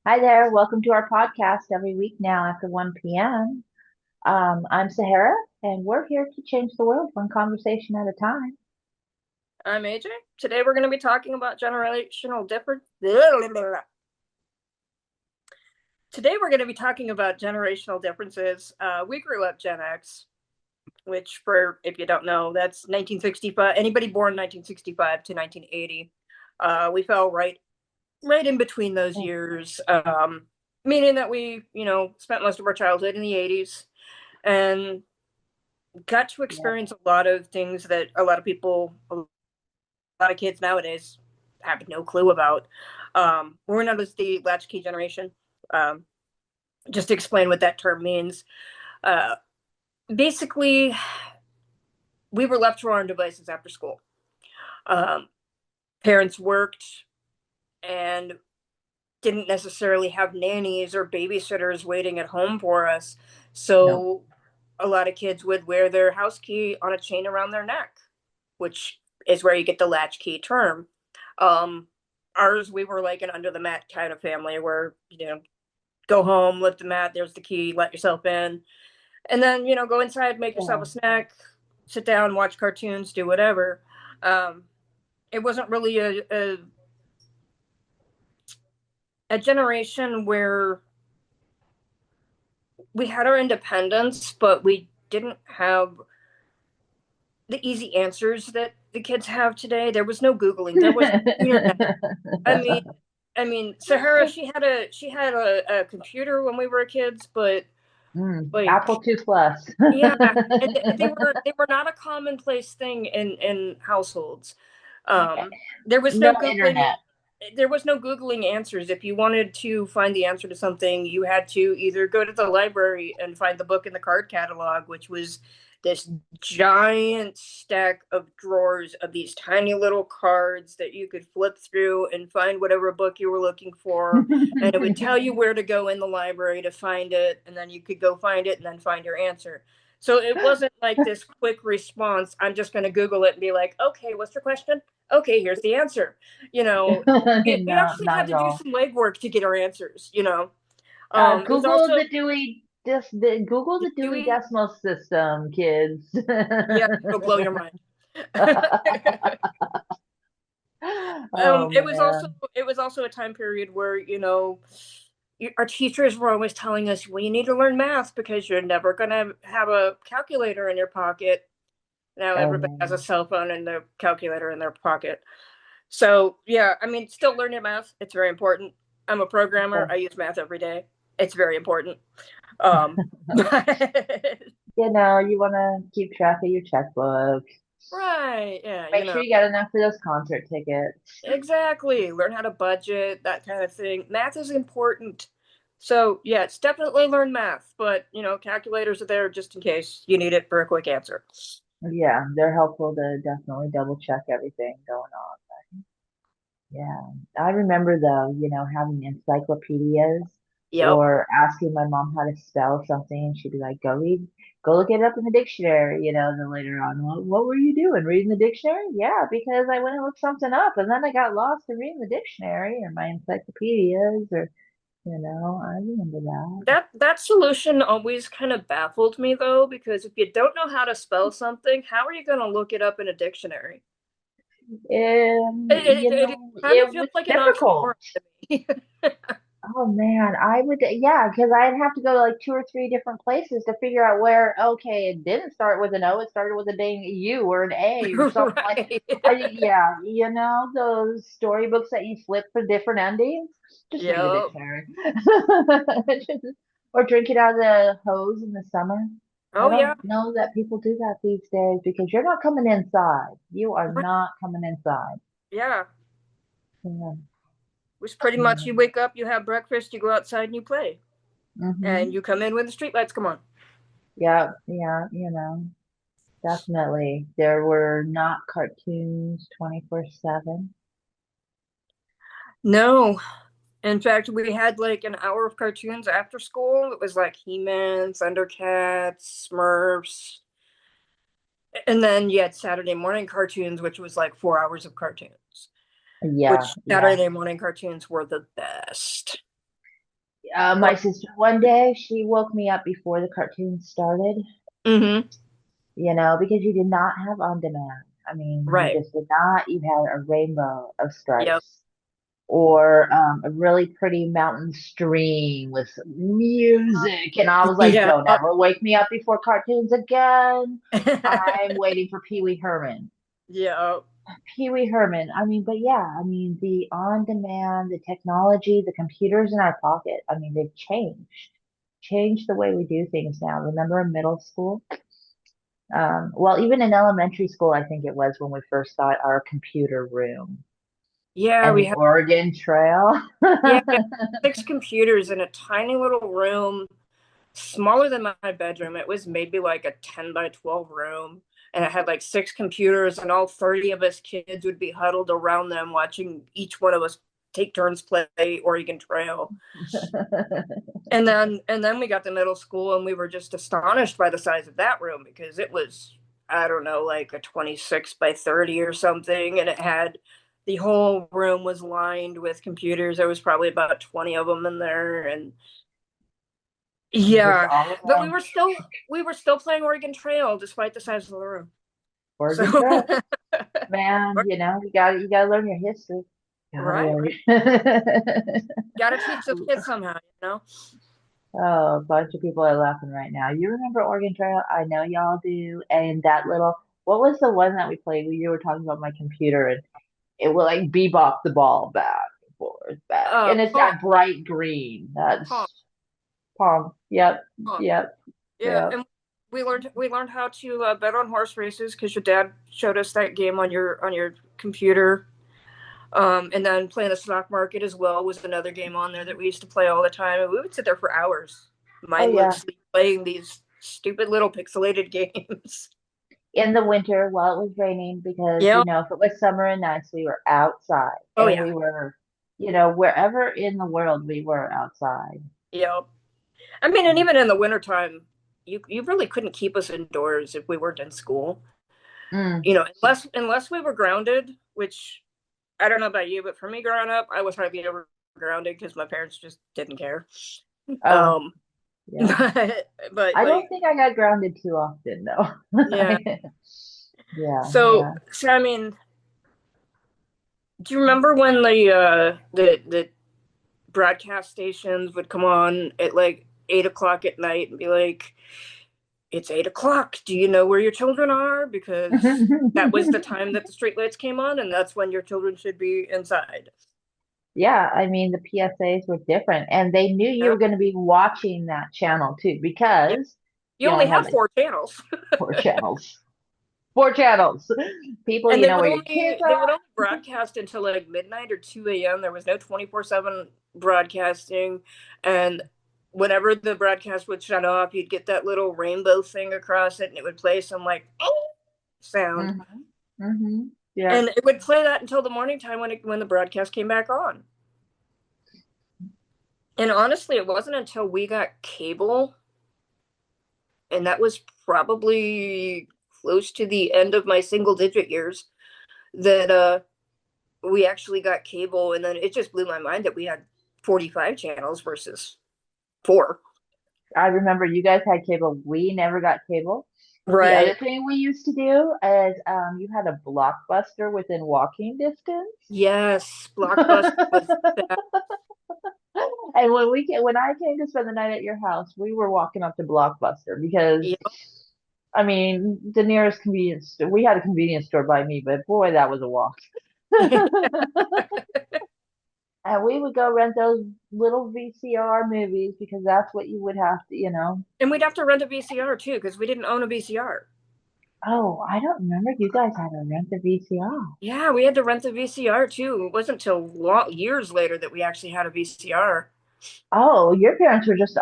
Hi there. Welcome to our podcast every week now after 1 p.m. I'm Sahara, and we're here to change the world one conversation at a time. I'm AJ. Today we're going to be talking about generational difference. Today we're going to be talking about generational differences. We grew up Gen X, which, for if you don't know, that's 1965. Anybody born 1965 to 1980. We fell right in between those years, meaning that we, spent most of our childhood in the 80s and got to Yeah. experience a lot of things that a lot of people, lot of kids nowadays have no clue about. We're known as the latchkey generation. Um, just to explain what that term means. Uh, Basically, we were left to our own devices after school. Um, Parents worked and didn't necessarily have nannies or babysitters waiting at home for us. No. So a lot of kids would wear their house key on a chain around their neck, which is where you get the latchkey term. Um, Ours, we were like an under the mat kind of family where, go home, lift the mat, there's the key, let yourself in. And then, go inside, make yourself Yeah. a snack, sit down, watch cartoons, do whatever. Um, it wasn't really a generation where we had our independence, but we didn't have the easy answers that the kids have today. There was no Googling. There was no internet. I mean, Sahara, she had a computer when we were kids, but like, Apple II Plus. yeah, and they were not a commonplace thing in households. Um, there was No no Googling. internet. There was no Googling answers. If you wanted to find the answer to something, you had to either go to the library and find the book in the card catalog, which was this giant stack of drawers of these tiny little cards that you could flip through and find whatever book you were looking for. And it would tell you where to go in the library to find it. And then you could go find it and then find your answer. So it wasn't like this quick response. I'm just going to Google it and be like, okay, what's your question? Okay, here's the answer. You know, we No, actually not had at to do all. some legwork to get our answers. It was Google also the Google the the Dewey Dewey. Decimal System, kids. Yeah, it'll blow your mind. Oh It was also man. a time period where our teachers were always telling us, well, you need to learn math because you're never going to have a calculator in your pocket. Now Oh everybody has a man. cell phone and the calculator in their pocket. So yeah, still learning math. It's very important. I'm a programmer. I use math every day. It's very important. But You want to keep track of your checkbook. right, yeah, Make sure you got enough for those concert tickets. exactly. Learn how to budget, that kind of thing. Math is important. So yeah, it's definitely learn math, but calculators are there just in case you need it for a quick answer. Yeah, they're helpful to definitely double check everything going on. Yeah. I remember though, having encyclopedias Yep. or asking my mom how to spell something and she'd be like, go look it up in the dictionary, then later on, well, what were you doing? Reading the dictionary? Yeah, because I went and looked something up and then I got lost in reading the dictionary or my encyclopedias or, I remember that. That solution always kind of baffled me though, because if you don't know how to spell something, how are you going to look it up in a dictionary? It kind of It feels was like an difficult. oxymoron to me. Oh man, yeah, because I'd have to go to like two or three different places to figure out where, okay, it didn't start with an O, it started with a dang U or an A or something like, Right. yeah, those storybooks that you flip for different endings, just read the Yep. dictionary. Or drink it out of the hose in the summer. I Oh don't yeah. know that people do that these days because you're not coming inside. You are Right. not coming inside. Yeah. Yeah. Which pretty much you wake up, you have breakfast, you go outside and you play. And Mm-hmm. you come in when the streetlights come on. Yeah, yeah, definitely. There were not cartoons 24/7. No. In fact, we had like an hour of cartoons after school. It was like He-Man, Thundercats, Smurfs. And then you had Saturday morning cartoons, which was like 4 hours of cartoons, Yeah, which yeah. Saturday morning cartoons were the best. My sister one day, she woke me up before the cartoon started, Mm-hmm. because you did not have on demand. I mean, you Right. just did not. You had a rainbow of Yep. stripes or a really pretty mountain stream with music. And I was like, Yeah. don't ever wake me up before cartoons again. I'm waiting for Pee Wee Herman. Yeah. Pee Wee Herman. I mean, but yeah, I mean, the on demand, the technology, the computers in our pocket, I mean, they've changed the way we do things now. Remember in middle school? Well, even in elementary school, I think it was when we first got our computer room Yeah, and we the had Oregon Trail. yeah, we had 6 computers in a tiny little room, smaller than my bedroom. It was maybe like a 10 by 12 room. And it had like 6 computers, and all 30 of us kids would be huddled around them watching each one of us take turns play Oregon Trail. And then we got to middle school and we were just astonished by the size of that room because it was, I don't know, like a 26 by 30 or something, and it had the whole room was lined with computers. There was probably about 20 of them in there. And Just yeah, all of but them. we were still playing Oregon Trail despite the size of the room. So Oregon Trail. Man, you gotta learn your history. Gotta right, learn right. Got to teach the kids somehow, you know? Oh, a bunch of people are laughing right now. You remember Oregon Trail? I know y'all do. And that little, what was the one that we played where you were talking about my computer and it will like bebop the ball back and forth, back. And it's Pong, that bright green. pong, That's Pong. Yep, pong. yep, Yeah, yep. and we learned how to bet on horse races because your dad showed us that game on your computer. And then playing the stock market as well was another game on there that we used to play all the time. And we would sit there for hours, Oh yeah. mindlessly playing these stupid little pixelated games. In the winter while it was raining because, Yeah. if it was summer and nice, we were outside Oh and yeah. we were, wherever in the world we were outside. Yeah. I mean, and even in the wintertime, you really couldn't keep us indoors if we weren't in school. Mm. Unless we were grounded, which I don't know about you, but for me growing up, I was hardly ever grounded because my parents just didn't care. Oh, Um, yeah. but I don't like, think I got grounded too often though. yeah. Yeah, So, yeah. so I mean, do you remember when the broadcast stations would come on at like 8 o'clock at night and be like, "It's 8 o'clock. Do you know where your children are?" Because that was the time that the streetlights came on, and that's when your children should be inside. Yeah, I mean the PSAs were different and they knew you Yeah. were going to be watching that channel too Yeah. because You you only only had have like 4 channels, four channels. Four channels. People, and they would where your kids only they would only broadcast until like midnight or 2 a.m. There was no 24/7 broadcasting, and whenever the broadcast would shut off, you'd get that little rainbow thing across it, and it would play some like are. sound, Hmm. Hmm. Yeah. and it would play that until the morning time when the broadcast came back on. And honestly, it wasn't until we got cable, and that was probably close to the end of my single digit years, that we actually got cable, and then it just blew my mind that we had 45 channels versus 4. I remember you guys had cable. We never got cable. The other Right. thing we used to do is you had a blockbuster within walking distance. Yes, Blockbuster was that. And when I came to spend the night at your house, we were walking up to Blockbuster because Yep. I mean the nearest convenience store. We had a convenience store by me, but boy, that was a walk. And we would go rent those little VCR movies because that's what you would have to. And we'd have to rent a VCR too because we didn't own a VCR. Oh, I don't remember you guys had to rent the VCR. Yeah, we had to rent the VCR too. It wasn't until years later that we actually had a VCR. Oh, your parents were just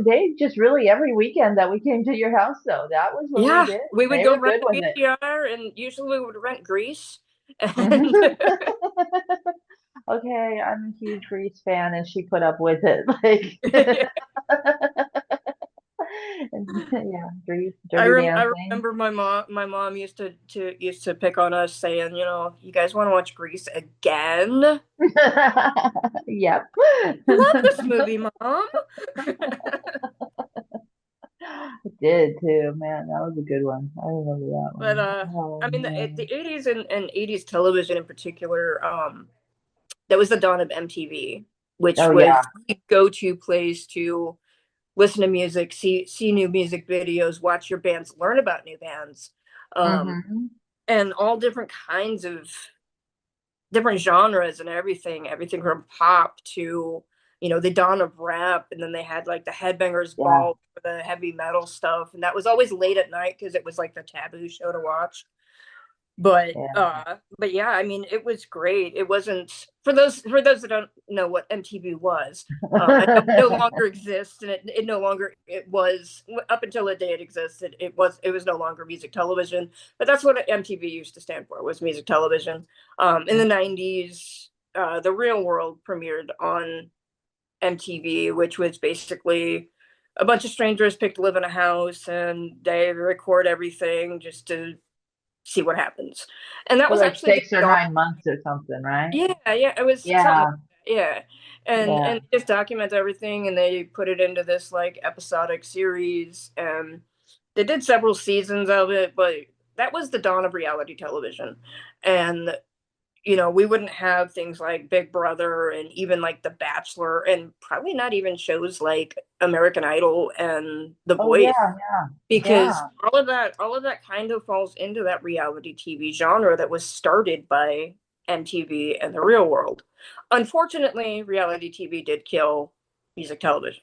they just really every weekend that we came to your house though. That was what we Yeah, did. we would They go were rent good a with it. VCR, and usually we would rent Grease. And Hmm. Okay, I'm a huge Reese fan and she put up with it. Like And, yeah, dirty I dancing. remember my mom used to pick on us saying, you guys want to watch Grease again? Yep. Love this movie, Mom. It did too, man. That was a good one. I remember that But one. Oh I mean man. the 80s and 80s television in particular, that was the dawn of MTV, which Oh was yeah. the go-to place to listen to music, see new music videos, watch your bands, learn about new bands, um, Hmm. and all different kinds of different genres and everything from pop to the dawn of rap, and then they had like the Headbangers Yeah. Ball for the heavy metal stuff, and that was always late at night because it was like the taboo show to watch. Yeah. But yeah, I mean, it was great. It wasn't for those that don't know what MTV was. I know it no longer exists, and it no longer it was up until the day it existed. It was no longer music television, but that's what MTV used to stand for, was music television. In the '90s, The Real World premiered on MTV, which was basically a bunch of strangers picked to live in a house, and they record everything just to see what happens. And that For was like actually the 6 or 9 months or something, right? yeah, yeah, it was something like Yeah. that. Yeah. And Yeah. just document everything, and they put it into this like episodic series, and they did several seasons of it, but that was the dawn of reality television. And we wouldn't have things like Big Brother and even like The Bachelor, and probably not even shows like American Idol and The Oh Voice, yeah. because Yeah. all of that kind of falls into that reality TV genre that was started by MTV and The Real World. Unfortunately, reality TV did kill music television.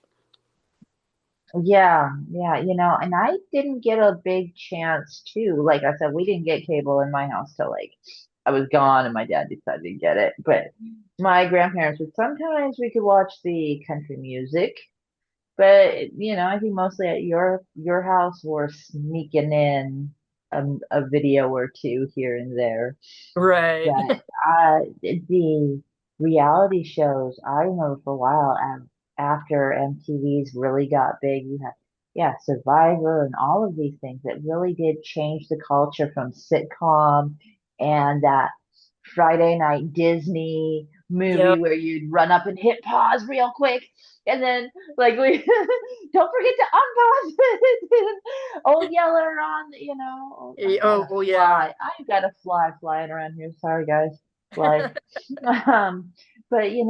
Yeah. Yeah. And I didn't get a big chance to, like I said, we didn't get cable in my house till like I was gone and my dad decided to get it. But my grandparents would sometimes we could watch the country music. But I think mostly at your house we're sneaking in a video or two here and there. Right. But the reality shows, I remember for a while, after MTV's really got big, you had, yeah, Survivor and all of these things that really did change the culture from sitcom and that Friday night Disney movie Yep. where you'd run up and hit pause real quick. And then, like, we don't forget to unpause it. Oh, Yeller on, oh, I've got Oh, a well, yeah. fly. I've got a fly flying around here. Sorry, guys. Fly. Um, but it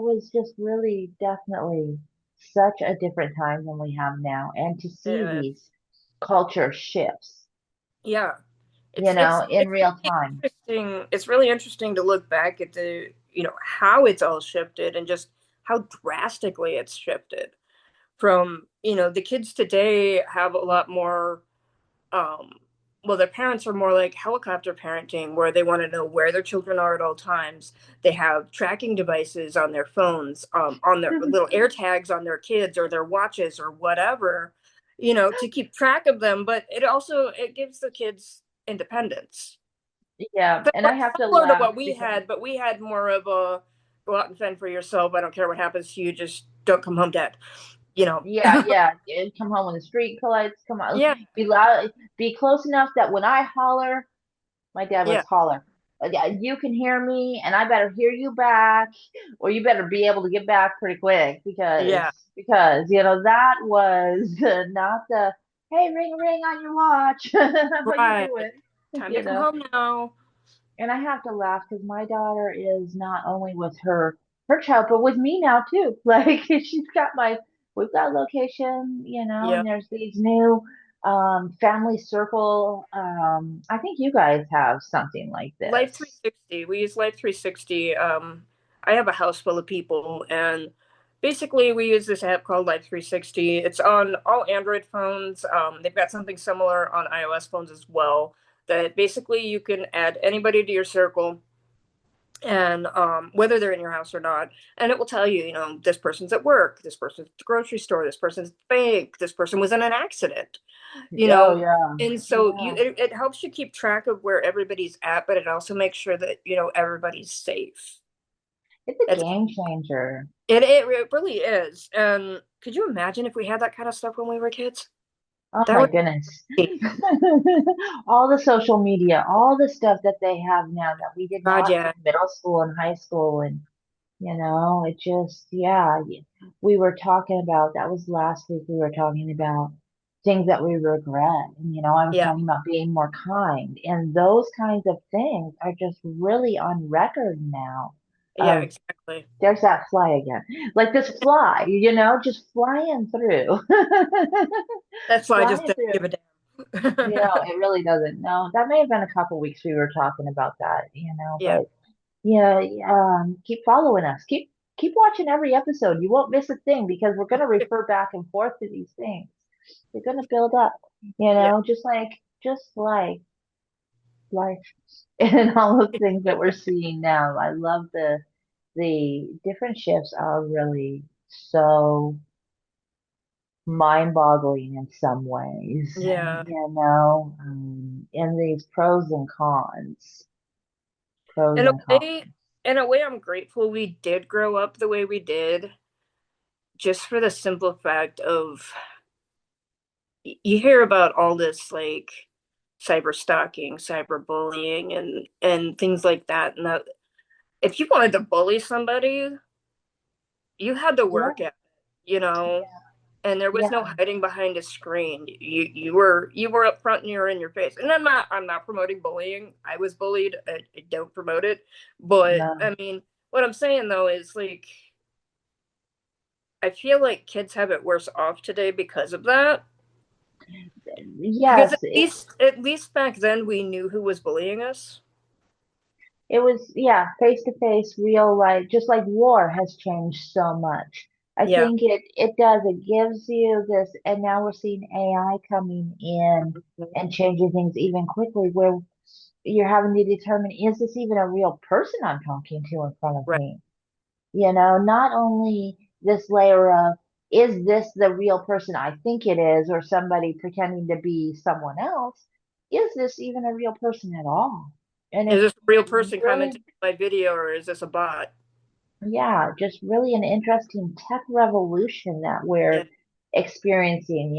was just really definitely such a different time than we have now. And to see Uh, these culture shifts, yeah. It's it's in it's real really time. interesting. It's really interesting to look back at how it's all shifted, and just how drastically it's shifted. From the kids today have a lot more, um well, their parents are more like helicopter parenting, where they want to know where their children are at all times. They have tracking devices on their phones, on their little air tags on their kids or their watches or whatever, to keep track of them. But it gives the kids independence, Yeah, and I have to similar to laugh what we because had, but we had more of a go out and fend for yourself. I don't care what happens to you, just don't come home dead. You know. yeah, yeah, and come home when the street lights come on. Yeah, Be loud, be close enough that when I holler, my dad yeah, was holler. Yeah, you can hear me, and I better hear you back, or you better be able to get back pretty quick yeah. because that was not the hey ring ring on your watch. How you Right. doing? Time to You come know. home now. And I have to laugh because my daughter is not only with her child, but with me now too. Like we've got a location, and Yep. there's these new family circle. I think you guys have something like Life this. 360. We use Life 360. I have a house full of people, and basically we use this app called Life 360. It's on all Android phones. They've got something similar on iOS phones as well. That basically you can add anybody to your circle, and whether they're in your house or not, and it will tell you, this person's at work, this person's at the grocery store, this person's at the bank, this person was in an accident, you Oh know yeah, and so yeah. it helps you keep track of where everybody's at, but it also makes sure that everybody's safe. It's a it's, game changer. it really is. And could you imagine if we had that kind of stuff when we were kids? Oh That my was goodness. All the social media, all the stuff that they have now that we did God, not in yeah, middle school and high school. And, it just, yeah, we were talking about, that was last week, we were talking about things that we regret. And, I was yeah, talking about being more kind. And those kinds of things are just really on record now yeah, of, exactly. there's that fly again. Like this fly, just flying through. That's why I just Flying don't through. give a damn. It really doesn't. No, that may have been a couple weeks we were talking about that, Yeah, but yeah, keep following us. Keep watching every episode. You won't miss a thing because we're gonna refer back and forth to these things. They're gonna build up, yeah, just like life and all the things that we're seeing now. I love the different shifts are really so mind-boggling in some ways, yeah. and these pros In a and way, cons. I'm grateful we did grow up the way we did, just for the simple fact of you hear about all this like cyber stalking, cyber bullying, and things like that. And that if you wanted to bully somebody, you had to Yeah, work at it, you know. And there was no yeah, hiding behind a screen. You were up front and you're in your face. And I'm not promoting bullying. I was bullied. I don't promote it. But no, I mean, what I'm saying though is like I feel like kids have it worse off today because of that. Because yes, at least back then we knew who was bullying us. it was, yeah, face to face, real life, just like war has changed so much. I Yeah. think it does. It gives you this, and now we're seeing AI coming in and changing things even quickly, where you're having to determine, is this even a real person I'm talking to in front of Right. me? Not only this layer of, is this the real person I think it is, or somebody pretending to be someone else? Is this even a real person at all? And Is it's this a real person really, commenting on my video or is this a bot? yeah, just really an interesting tech revolution that Yeah. we're experiencing.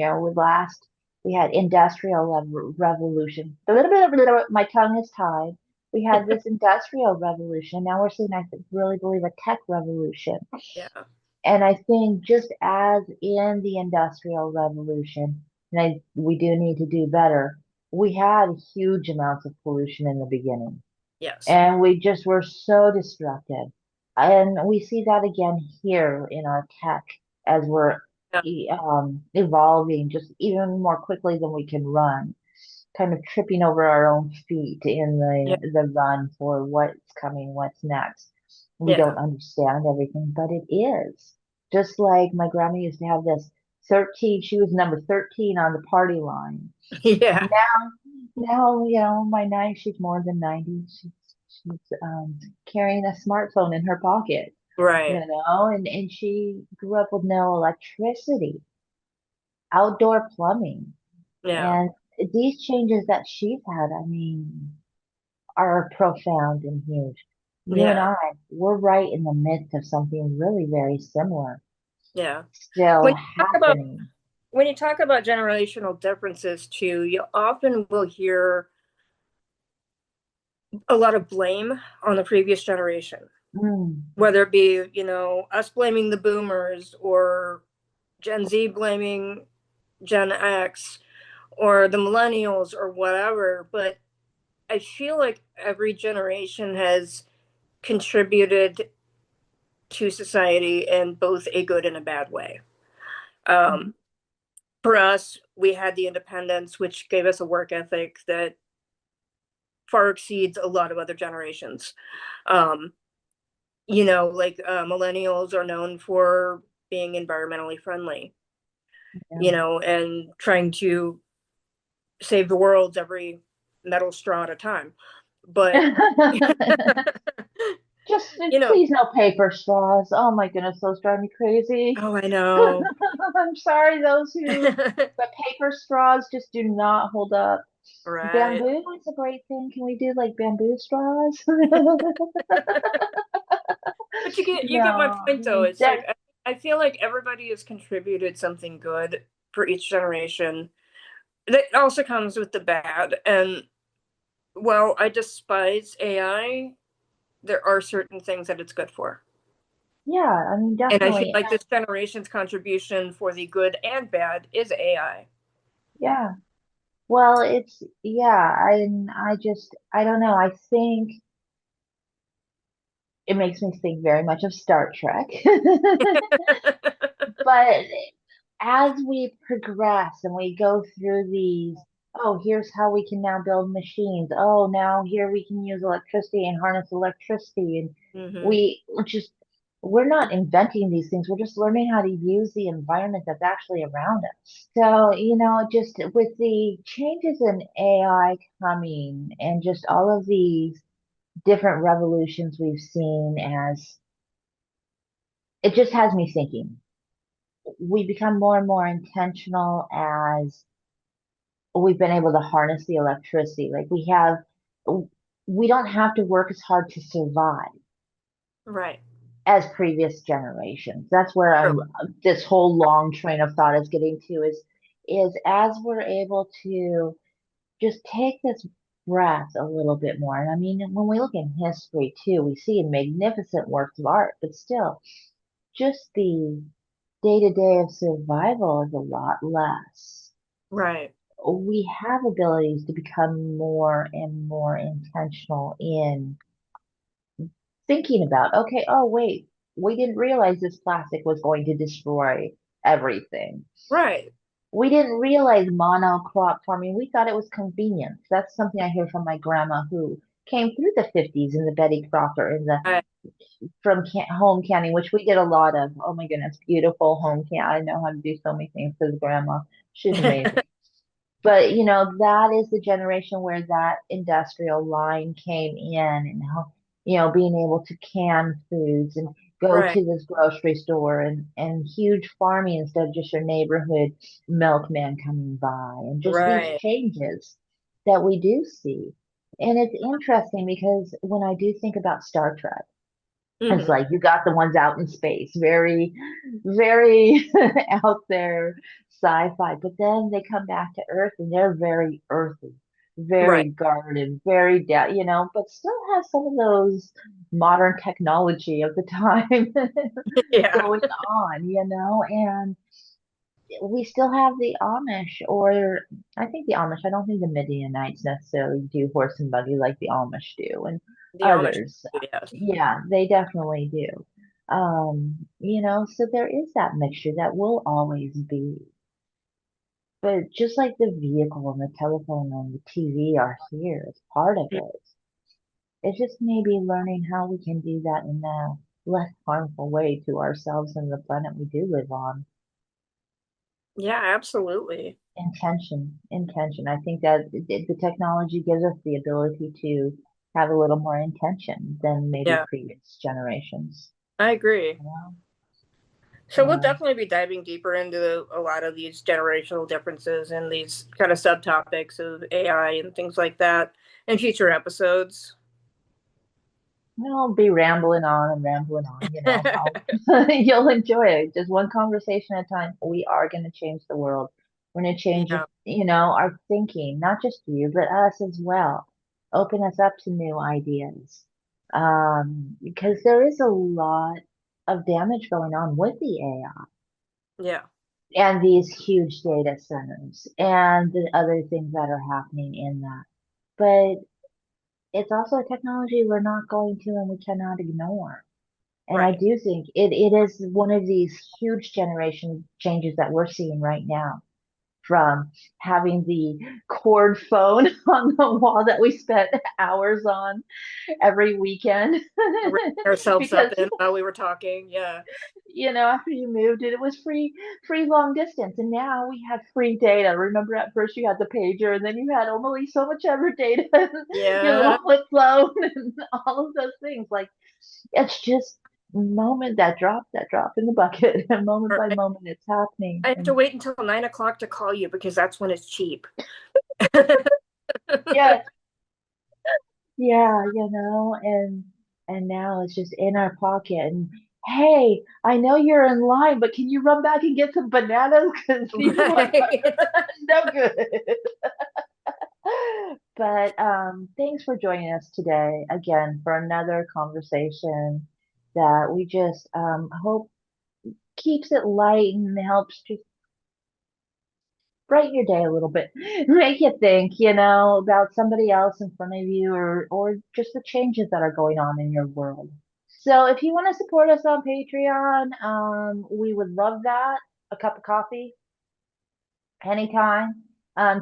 We had industrial revolution. A little bit of my tongue is tied. We had this industrial revolution. Now we're seeing, I really believe, a tech revolution. Yeah. And I think just as in the Industrial Revolution, we do need to do better, we had huge amounts of pollution in the beginning. Yes. And we just were so destructive. And we see that again here in our tech as we're Yeah. evolving just even more quickly than we can run, kind of tripping over our own feet in Yeah. the run for what's coming, what's next. We Yeah. don't understand everything, but it is. Just like my grandma used to have this 13, she was number 13 on the party line. Yeah. Now, my she's more than 90. She's carrying a smartphone in her pocket, Right. and she grew up with no electricity, outdoor plumbing. Yeah. And these changes that she's had, I mean, are profound and huge. You and Yeah. I, we're right in the midst of something really very similar Yeah. still When you talk about happening. when you talk about generational differences too, you often will hear a lot of blame on the previous generation, Mm, whether it be, us blaming the boomers or Gen Z blaming Gen X or the millennials or whatever. But I feel like every generation has contributed to society in both a good and a bad way. mhm, Um, for us, we had the independence, which gave us a work ethic that far exceeds a lot of other generations. Um, like millennials are known for being environmentally friendly, yeah. and trying to save the world every metal straw at a time. But, Just you know, please no paper straws. Oh my goodness, those drive me crazy. oh, I know. I'm sorry, but paper straws just do not hold up. Right. Bamboo is a great thing. Can we do like bamboo straws? But you get my No, point though. It's like that I feel like everybody has contributed something good for each generation. That also comes with the bad. And while I despise AI, there are certain things that it's good for. Yeah, I mean, And I feel definitely. like this generation's contribution for the good and bad is AI. Yeah. Well, yeah, I don't know. I think it makes me think very much of Star Trek. But as we progress and we go through these, oh, here's how we can now build machines. Oh, now here we can use electricity and harness electricity. And Hmm. we're just, we're not inventing these things. We're just learning how to use the environment that's actually around us. So, just with the changes in AI coming and just all of these different revolutions we've seen as it just has me thinking. We become more and more intentional as we've been able to harness the electricity. Like we don't have to work as hard to survive Right. as previous generations. That's where True. this whole long train of thought is getting to is as we're able to just take this breath a little bit more. And I mean, when we look in history too, we see magnificent works of art, but still, just the day to day of survival is a lot less. Right. We have abilities to become more and more intentional in thinking about, okay, oh, wait, we didn't realize this plastic was going to destroy everything. Right. We didn't realize monocrop farming. We thought it was convenience. That's something I hear from my grandma who came through the 50s in the Betty Crocker in the Right. from home canning, which we did a lot of. Oh my goodness, beautiful home can. I know how to do so many things because grandma, she's amazing. But that is the generation where that industrial line came in and how, being able to can foods and go Right. to this grocery store and huge farming instead of just your neighborhood milkman coming by and just these Right. changes that we do see. And it's interesting because when I do think about Star Trek, it's Hmm. like you got the ones out in space, very, very out there sci-fi. But then they come back to Earth and they're very earthy, Right. very guarded, very down, but still have some of those modern technology of the time Yeah. going on, and we still have the Amish, or I think the Amish, I don't think the Midianites necessarily do horse and buggy like the Amish do, and The Amish. others. Yes. Yeah, they definitely do. So there is that mixture that will always be. But just like the vehicle and the telephone and the TV are here as part of it, it's just maybe learning how we can do that in a less harmful way to ourselves and the planet we do live on. Yeah, absolutely. Intention. I think that the technology gives us the ability to have a little more intention than maybe Yeah, previous generations. I agree. You know? So we'll Yeah. definitely be diving deeper into a lot of these generational differences and these kind of subtopics of AI and things like that in future episodes. I'll be rambling on, you'll enjoy it. Just one conversation at a time. We are going to change the world. We're going to change, Yeah. our thinking, not just you, but us as well. Open us up to new ideas. Because there is a lot of damage going on with the AI Yeah. and these huge data centers and the other things that are happening in that. But it's also a technology we're not going to and we cannot ignore. And I Right. do think it is one of these huge generation changes that we're seeing right now from having the cord phone on the wall that we spent hours on every weekend Wrap ourselves up because in while we were talking. Yeah. after you moved it was free long distance and now we have free data. Remember at first you had the pager and then you had only so much ever data your little Yeah. flip phone and all of those things like it's just that drop in the bucket, and moment Or by moment it's happening. I have to And wait until 9 o'clock to call you because that's when it's cheap. yeah, yeah, and now it's just in our pocket. And hey, I know you're in line, but can you run back and get some bananas? Because these ones Right. are no good. But thanks for joining us today again for another conversation that we just hope keeps it light and helps just brighten your day a little bit, make you think, about somebody else in front of you or just the changes that are going on in your world. So if you want to support us on Patreon, we would love that. A cup of coffee anytime.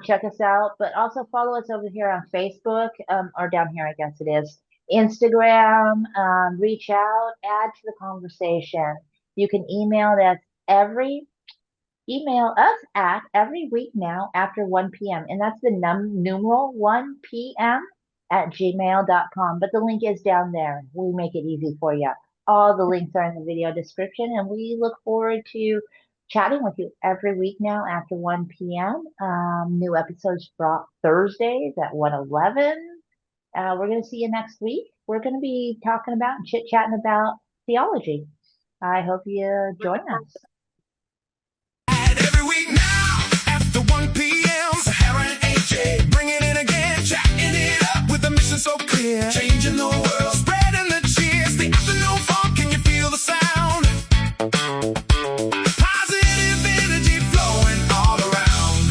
Check us out, but also follow us over here on Facebook, or down here, I guess it is, Instagram. Reach out, add to the conversation. You can every email us at every week now after 1 p.m. And that's the numeral 1 p.m. at gmail.com. But the link is down there. We make it easy for you. All the links are in the video description, and we look forward to chatting with you every week now after 1 p.m. New episodes brought Thursdays at 1:11. We're going to see you next week. We're going to be talking about and chit-chatting about theology. I hope you join Looking forward. us. Every week now, after 1 p.m. Sahara and AJ bringing it again, jacking it up with a mission so clear, changing the world.